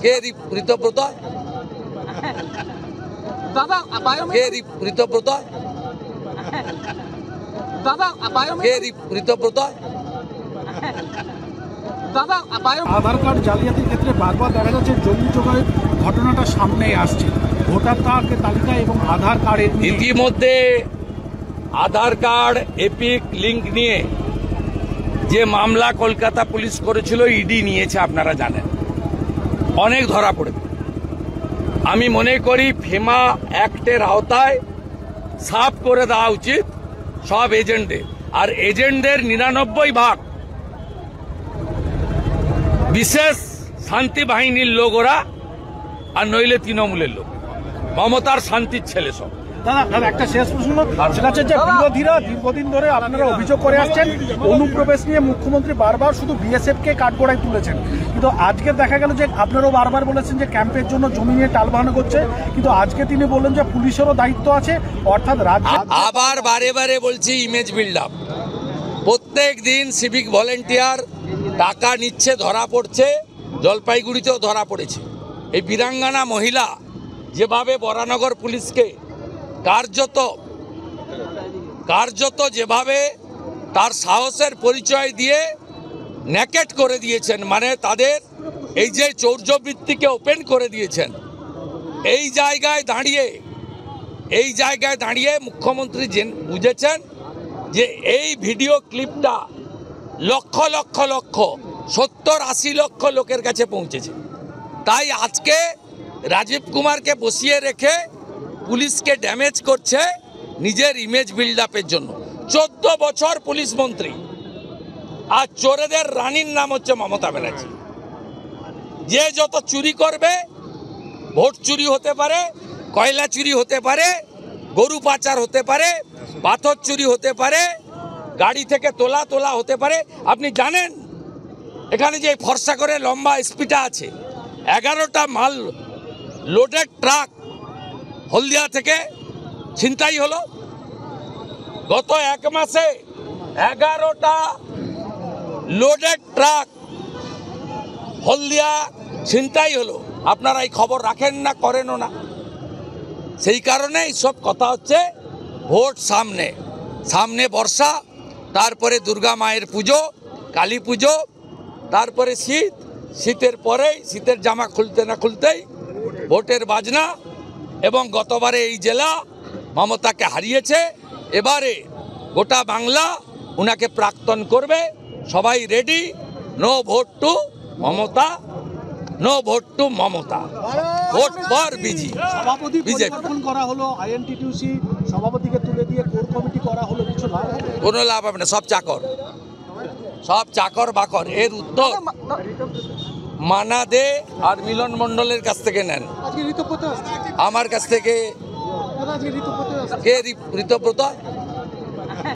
কে ঋতব্রত? দাদা কে ঋতব্রত? দাদা কে ঋতব্রত? দাদা আধার কার্ড জালিয়াতির ক্ষেত্রে বারবার দেখা যাচ্ছে জঙ্গি জোগাড়ের ঘটনাটা সামনে আসছে। ভোটার তালিকা এবং আধার কার্ডের ইতিমধ্যে আধার কার্ড এপিক লিঙ্ক নিয়ে যে মামলা কলকাতা পুলিশ করেছিল, ইডি নিয়েছে, আপনারা জানেন, অনেক ধরা পড়বে। আমি মনে করি ফেমা অ্যাক্টের আওতায় সাফ করে দেওয়া উচিত সব এজেন্টদের। আর এজেন্টদের 99% বিশেষ শান্তি বাহিনীর লোক ওরা, আর নইলে তৃণমূলের লোক, মমতার শান্তির ছেলে সব। দাদা একটা শেষ প্রশ্ন, সেটা হচ্ছে যে বিরোধীরা দীর্ঘদিন ধরে আপনারা অভিযোগ করে আসছেন অনুপ্রবেশ নিয়ে মুখ্যমন্ত্রী বারবার শুধু বিএসএফ কে কাঠগড়ায় তুলেছেন, কিন্তু আজকে দেখা গেল যে আপনারাও বারবার বলেছেন যে ক্যাম্পের জন্য জমি নিয়ে টালবাহানা করছে, কিন্তু আজকে তিনি বললেন যে পুলিশেরও দায়িত্ব আছে, অর্থাৎ রাজ্য। আবার বারে বারে বলছি ইমেজ বিল্ড আপ। প্রত্যেক দিন সিভিক ভলেন্টিয়ার টাকা নিচ্ছে, ধরা পড়ছে, জলপাইগুড়িতেও ধরা পড়েছে। এই বীরাঙ্গনা মহিলা যেভাবে বরানগর পুলিশকে কার্যত যেভাবে তার সাহসের পরিচয় দিয়ে ন্যাকেট করে দিয়েছেন, মানে তাদের এই যে চৌর্যবৃত্তিকে ওপেন করে দিয়েছেন, এই জায়গায় দাঁড়িয়ে মুখ্যমন্ত্রী বুঝেছেন যে এই ভিডিও ক্লিপটা লক্ষ 70-80 লক্ষ লোকের কাছে পৌঁছেছে। তাই আজকে রাজীব কুমারকে বসিয়ে রেখে পুলিশকে ড্যামেজ করছে নিজের ইমেজ বিল্ড আপের জন্য। 14 বছর পুলিশ মন্ত্রী, আর চোরেদের রানীর নাম হচ্ছে মমতা ব্যানার্জি। যে যত চুরি করবে, ভোট চুরি হতে পারে, কয়লা চুরি হতে পারে, গরু পাচার হতে পারে, পাথর চুরি হতে পারে, গাড়ি থেকে তোলা হতে পারে। আপনি জানেন এখানে যে ফর্সা করে লম্বা এসপিটা আছে, 11টা মাল লোডেড ট্রাক হলদিয়া থেকে ছিনতাই হলো। গত 1 মাসে 11টা লোডেড ট্রাক হলদিয়া ছিনতাই হলো। আপনারা এই খবর রাখেন না, করেনও না। সেই কারণে সব কথা হচ্ছে, ভোট সামনে বর্ষা, তারপরে দুর্গা মায়ের পুজো, কালী পুজো, তারপরে শীতের পরেই শীতের জামা খুলতে না খুলতেই ভোটের বাজনা। এবং গতবারে এই জেলা মমতাকে হারিয়েছে, এবারে গোটা বাংলা উনাকে প্রাক্তন করবে। সবাই ready. No vote to Mamata, no vote to Mamata, vote for BJP. সভাপতি পরিবর্তন করা হলো, আইএনটিটিউসি সভাপতিকে তুলে দিয়ে কোর কমিটি করা হলো, কিছু লাভ? কোনো লাভ হবে না, সব চাকর বাকর। এর উত্তর মানা দে আর মিলন মণ্ডলের কাছ থেকে নেন, আমার কাছ থেকে। কে ঋতব্রত?